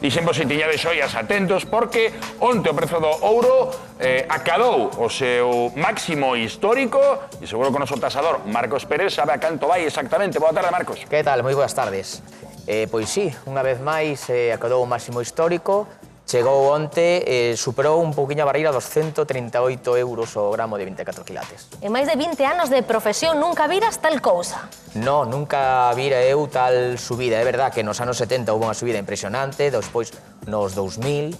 Dixemos se tiñades xoias atentos porque onte o prezo do ouro acadou o seu máximo histórico e seguro que o noso tasador Marcos Pérez sabe a canto vai exactamente. Boa tarde, Marcos. Que tal? Moi boas tardes. Pois sí, unha vez máis acadou o máximo histórico. Chegou onte, superou un pouquiño a barreira dos 138 euros o gramo de 24 quilates. En máis de 20 anos de profesión nunca viras tal cousa. No, nunca vira eu tal subida. É verdad que nos anos 70 houve unha subida impresionante, despois nos 2000,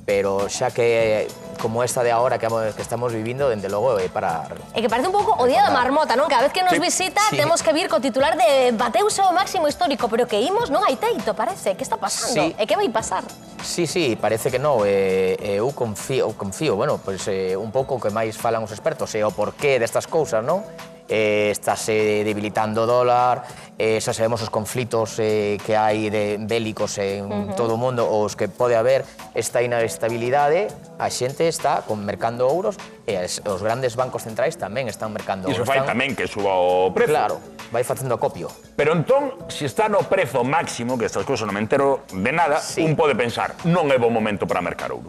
pero xa que como esta de agora que estamos vivindo, dende logo é para... É que parece un pouco o día da marmota, non? Cada vez que nos visita temos que vir co titular de bateuse o máximo histórico, pero que imos non hai teito, parece. Que está pasando? E que vai pasar? Sí, parece que non. Eu confío, bueno, pois un pouco o que máis falan os expertos é o porqué destas cousas, non? Estáse debilitando o dólar, xa sabemos os conflitos que hai bélicos en todo o mundo, os que pode haber esta inestabilidade, a xente está mercando ouros e os grandes bancos centrais tamén están mercando ouros. Iso fai tamén que suba o prezo. Claro, vai facendo acopio. Pero entón, se está no prezo máximo, que estas cousas non me entero de nada, un pode pensar, non é bo momento para mercar ouro.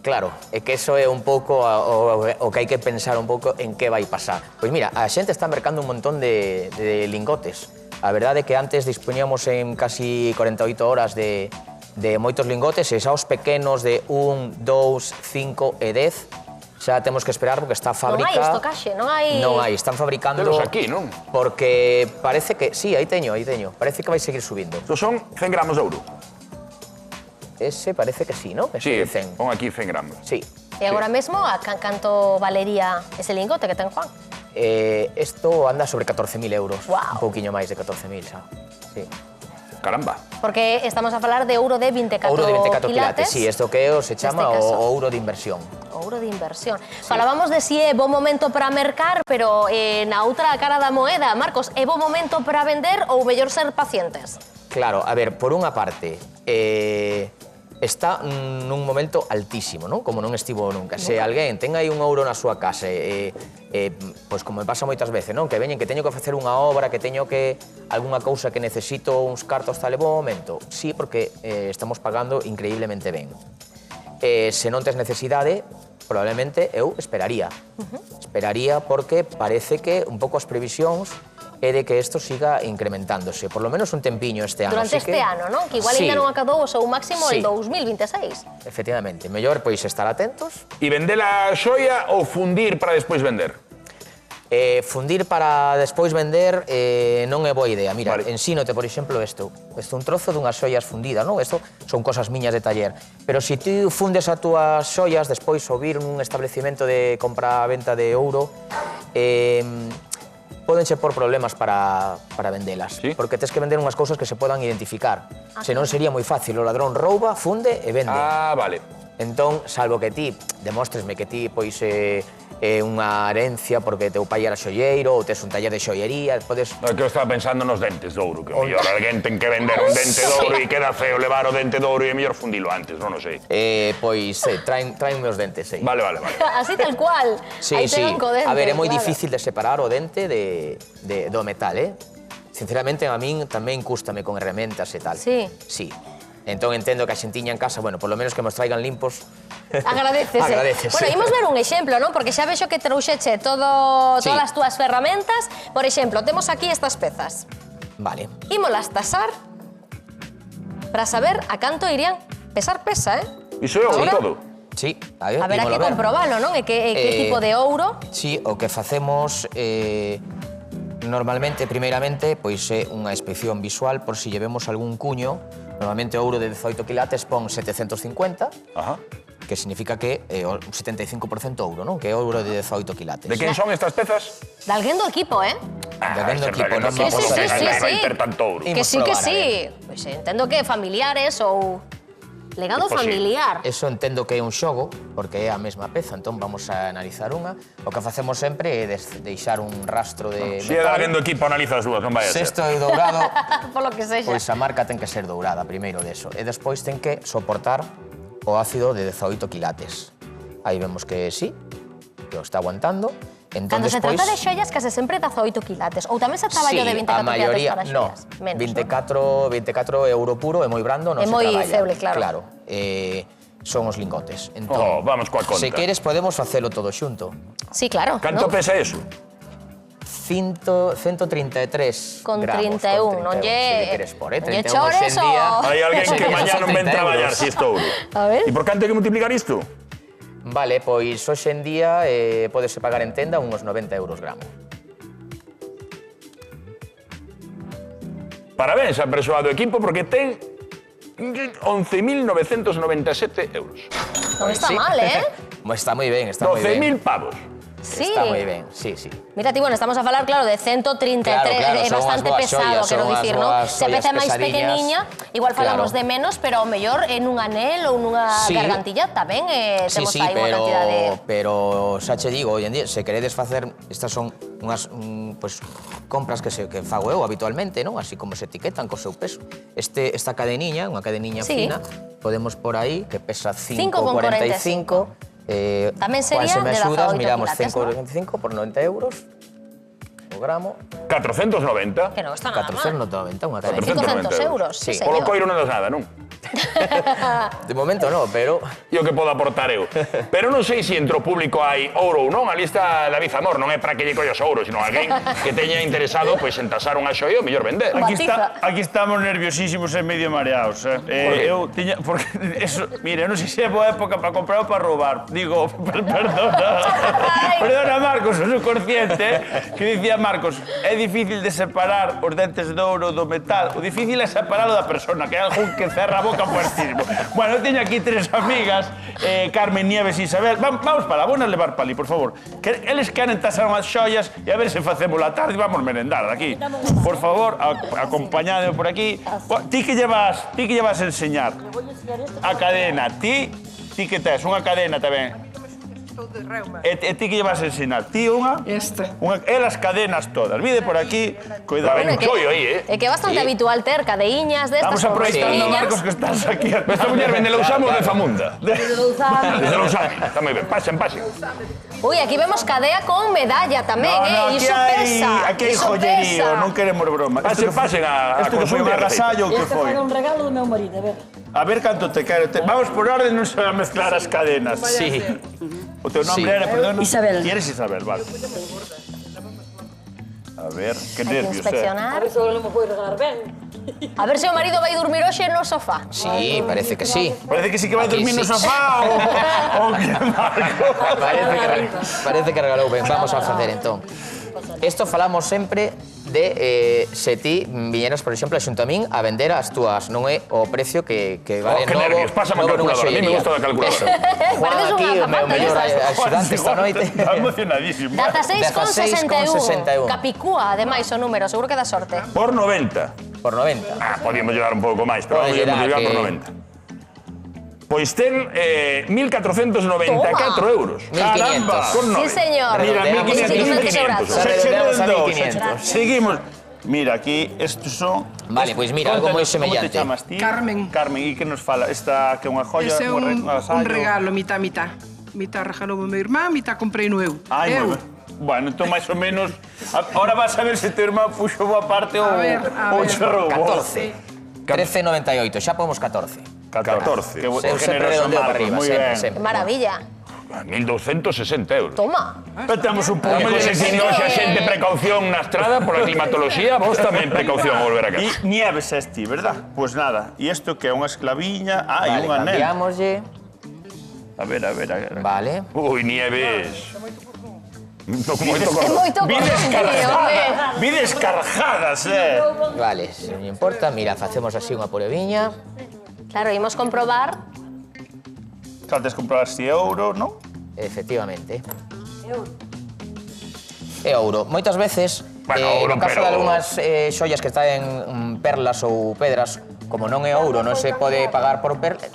Claro, é que eso é un pouco o que hai que pensar un pouco en que vai pasar. Pois mira, a xente está mercando un montón de lingotes. A verdade é que antes dispoñíamos en casi 48 horas de moitos lingotes e xa os pequenos de 1, 2, 5 e 10 xa temos que esperar porque está a fábrica... Non hai estocaxe, non hai... Non hai, están fabricando... Telos aquí, non? Porque parece que... Sí, aí teño. Parece que vai seguir subindo. Estos son 100 gramos de ouro. Ese parece que sí, ¿no? Sí, pon aquí 100 gramos. Sí. E agora mesmo, a canto valería ese lingote que ten Juan? Isto anda sobre 14.000 euros. Wow. Un pouquiño máis de 14.000, xa. Sí. Caramba. Porque estamos a falar de ouro de 24 Ouro de 24 quilates, sí, isto que se chama o ouro de inversión. Ouro de inversión. Falábamos de si é bo momento para mercar, pero na outra cara da moeda, Marcos, é bo momento para vender ou mellor ser pacientes? Claro, a ver, por unha parte, está nun momento altísimo, non? Como non estivo nunca. Se alguén ten aí un ouro na súa casa, pois como me pasa moitas veces, non? Que veñen que teño que facer unha obra, que teño que algunha cousa que necesito uns cartos tal e bo momento. Sí, porque estamos pagando increíblemente ben. Se non tes necesidade, probablemente eu esperaría. Esperaría porque parece que un pouco as previsións é de que isto siga incrementándose, por lo menos un tempiño este ano. Durante este ano, non? Que igual ainda non acadou o seu máximo en 2026. Efectivamente. Mellor, pois, estar atentos. E vender a xoia ou fundir para despois vender? Fundir para despois vender non é boa idea. Mira, ensínote, por exemplo, isto. Isto é un trozo dunhas xoias fundidas, non? Isto son cosas miñas de taller. Pero se ti fundes as túas xoias, despois ou vir nun establecimento de compra-venta de ouro, pódense por problemas para vendelas. Porque tens que vender unhas cousas que se podan identificar. Senón sería moi fácil. O ladrón rouba, funde e vende. Ah, vale. Entón, salvo que ti demostresme que ti, pois, unha herencia porque teu pai era xoieiro ou tes un taller de xoiería, podes... É que eu estaba pensando nos dentes de ouro, que o mellor alguén ten que vender un dente de ouro e queda feo levar o dente de ouro e é mellor fundilo antes, non o sei. Pois, traen meus dentes, sí. Vale. Así tal cual. Sí. A ver, é moi difícil de separar o dente do metal, Sinceramente, a min tamén cústame con herramientas e tal. Sí. Sí. Entón entendo que a xentiña en casa, bueno, por lo menos que nos traigan limpos. Agradecese. Bueno, imos ver un exemplo, non? Porque xa vexo que trouxeche todas as túas ferramentas. Por exemplo, temos aquí estas pezas. Vale. Ímolas tasar para saber a canto irían pesar pesa, Iso é ouro todo? Sí, haberá que comprobalo, non? E que tipo de ouro? Sí, o que facemos normalmente, primeiramente, pois é unha inspección visual por si llevemos algún cuño. Normalmente ouro de 18 quilates pon 750, que significa que é un 75% ouro, non? Que é ouro de 18 quilates. De quen son estas pezas? De alguén do equipo, De alguén do equipo, non Sí. ter tanto ouro. Que sí. Pois entendo que familiares ou... Legado familiar. Eso entendo que é un xogo, porque é a mesma peza, entón vamos a analizar unha. O que facemos sempre é deixar un rastro de metal. Se é de alguén do equipo, analiza as dúas, non vai a ser. Se isto é dourado, Polo que sexa. pois a marca ten que ser dourada, primeiro deso. E despois ten que soportar o ácido de 18 quilates. Aí vemos que sí, que o está aguantando. Cando se trata de xoias, case sempre 18 quilates. Ou tamén se traballo de 24 quilates para xoias? No, 24 euro puro é moi brando, non se moi traballa. feble, claro. Son os lingotes. Vamos coa conta. Se queres, podemos facelo todo xunto. Sí, claro. Canto pesa eso? 133 Con gramos. 31, non Se lle... queres por, 31 chores hoxe en día. o... Hai alguén que mañá non ven traballar si isto ouro. A ver. E por canto hai que multiplicar isto? Vale, pois hoxe en día podese pagar en tenda uns 90 euros gramo. Parabéns á persoa do equipo porque ten 11.997 euros. Non está Sí. mal, eh? Está moi ben, está moi ben. 12.000 pavos. Sí. Está moi ben, sí, sí. Mira, ti, bueno, estamos a falar, claro, de 133, Claro, é son bastante as boas pesado, xoias, quero son as dicir, non? boas Se peza xoias máis pesadiñas. pequeniña, igual falamos Claro. de menos, pero ao mellor en un anel ou nunha Sí. gargantilla tamén temos aí unha pero, cantidad de... pero xa che digo, hoy en día, se queredes facer, estas son unhas compras que fago eu habitualmente, non? Así como se etiquetan co seu peso. Esta cadeniña, unha cadeniña Sí. fina, podemos por aí, que pesa 5,45. 5,45. Tamén sería se me de axudas, 18 miramos quilates, 5,45 por 90 euros o gramo. 490. Que non está nada mal. 490, unha cadena. 490 500 euros, sí, Polo señor. coiro non das nada, non? De momento no, pero... E o que podo aportar eu. Pero non sei se entre o público hai ouro ou non. Ali está David Zamor, non é para que lle collos ouro, sino alguén que teña interesado pois en tasar unha xoia ou mellor vender. Aquí estamos nerviosísimos e medio mareados. Eu tiña... Porque eso, mire, non sei se é boa época para comprar ou para roubar. Digo, perdona. Perdona, Marcos, o subconsciente, que dicía Marcos, é difícil de separar os dentes de ouro do metal. O difícil é separalo da persona, que é algún que cerra a boca puertísimo. Bueno, eu teño aquí tres amigas, Carmen, Nieves e Isabel. Vamos para lá, vou levar para ali, por favor. Que eles queren tasar unhas xoias e a ver se facemos a tarde e vamos merendar aquí. Por favor, acompañádeme por aquí. Ti que llevas a enseñar? A cadena. Ti que tes unha cadena tamén. E ti que llevas a ensinar? Ti unha? Esta. Elas cadenas todas. Vide por aquí, cuidado. Bueno, un chollo aí, É que é bastante habitual ter cadeiñas destas. Vamos aproveitando, correspondillas. Marcos, que estás aquí. Esta muller vende Lousamo de Famunda. Desde Lousamo. Está moi ben. Pasen. Ui, aquí vemos cadea con medalla tamén, aquí Iso pesa. Aquí hai iso joyerío, pesa. non queremos broma. Pasen a Isto que foi un consulta. agasallo ou que Este foi? foi un regalo do meu marido, a ver. A ver canto te quero. Vamos por orden, non se van a mezclar as cadenas. Sí. O teu nombre Sí. era, perdona? Isabel. E eres Isabel, vale. A ver, que Hai que nervios, inspeccionar. A ver se o non me foi regalar ben. A ver se o marido vai dormir hoxe no sofá. Sí, parece que sí. Parece que sí que vai Aquí dormir no sí. sofá o que Marco. Parece que regalou ben. Vamos a facer entón. Isto falamos sempre de se ti viñeras, por exemplo, xunto a min a vender as túas, non é o precio que vale que novo. nervios. Pásame a novo nunha calculadora. A mí me xollería. gusta a calculadora. Juan Pareces aquí, unha o meu zapata mellor destas. axudante esta noite. Está emocionadísimo. 16,61. 16,61. Capicúa, ademais, o número. Seguro que dá sorte. Por 90. Por 90. Podíamos llevar un pouco máis, pero Pode vamos a llegar llevar por que- 90. Pois ten 1.494 euros. 1.500. Con 9. Sí, señor. Mira, Redondeamos 1.500. Se redondeamos a 1.500. Seguimos. Mira, aquí estos son... Vale, pois mira, algo moi Contanos, como semellante. te chamas ti? Carmen. Carmen, e que nos fala? Esta que é unha joya, Ese é un agasallo? regalo, mitad. Mitad regalou o meu irmán, mitad comprei no eu. Ai, eu. moi ben. Bueno, entón máis ou menos... Ahora vas a ver se teu irmán puxo boa parte ou A ver. che roubou. 14. 13,98. Xa pomos 14. 14. Que Eu sempre redondeo para arriba, moi sempre, ben. Que sempre. maravilla. 1.260 euros. Toma. Pero temos un pouco Estamos de dicindo hoxe a xente precaución na estrada por a climatoloxía, vos tamén precaución ao volver a E casa. Nieves es ti, verdad? Pois nada. E isto que é unha esclaviña... Ah, e Vale, un anel. cambiámoslle. A ver. Vale. Ui, Nieves. Moito É moito Vides corrente, home. Vides carjadas, Vale, se non importa, mira, facemos así unha pruebiña. Claro, imos comprobar. Saltes comprar 100 euros, non? Efectivamente. É ouro. Moitas veces, Bueno, ouro, no caso pero- de algunhas xoias que están perlas ou pedras, como non é ouro, non se pode pagar por perlas,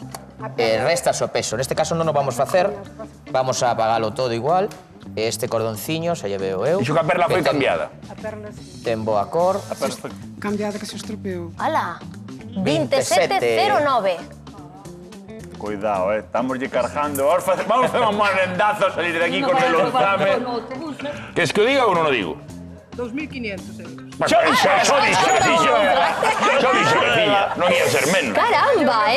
restas o peso. Neste caso non o vamos facer, vamos a pagalo todo igual. Este cordonciño, xa lle veo eu. Dixo que a perla foi que ten- cambiada. Ten boa cor. Cambiada que se estropeou. Ala. 2709. Cuidado, estamos lle cargando. Vamos a hacer un marendazo a salir de aquí con el lanzame. ¿Quieres que o diga ou non o digo? 2.500 euros. Xo dixo, veciña. Non ia ser menos. Caramba,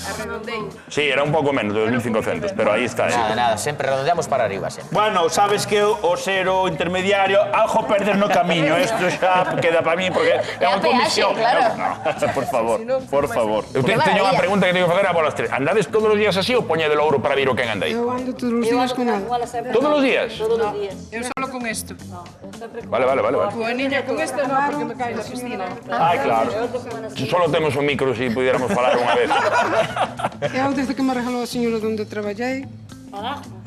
Arredondei. Sí, era un pouco menos, de 2.500, pero aí está. Nada, sempre redondeamos para arriba, sempre. Bueno, sabes que o ser o intermediario algo perder no camiño. Isto xa queda para mí porque é unha comisión. claro. No, por favor, por favor. Eu teño unha maravilla. pregunta que teño que facer a bolas tres. Andades todos os días así ou poñede o ouro para vir o quen anda aí? Eu ando todos os días con ela. Todos os días? Eu solo con isto. Vale. Coa niña con esta no, porque me cae na piscina. Ai, claro. Solo temos un micro se pudiéramos falar unha vez. Eu desde que me regalou a señora onde traballei,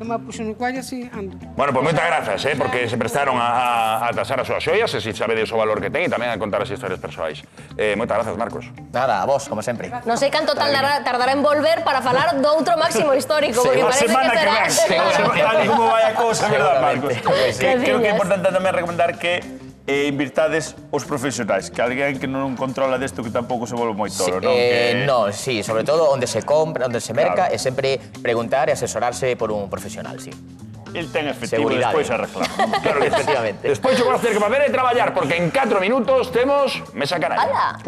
que me puxo no cuello así, ando. Bueno, pues moitas grazas, porque se prestaron a tasar as súas xoias, e se sabedes o valor que ten, e tamén a contar as historias persoais. Moitas grazas, Marcos. Nada, a vos, como sempre. Non sei canto tardará en volver para falar do outro máximo histórico, porque A parece que semana que será... ven. Tal y como vai a cousa, verdad, Marcos? Seguramente. Creo que é importante tamén recomendar que invirtades os profesionais, que alguén que non controla desto que tampouco se volve moi toro, non? No, sí, sobre todo onde se compra, onde se merca, Claro. e sempre preguntar e asesorarse por un profesional, sí. El ten efectivo e Seguridade. despois arreglamos. Claro que sí. Efectivamente. Despois o que vas ter que facer é traballar, porque en 4 minutos temos Mesa Canalla. Ala.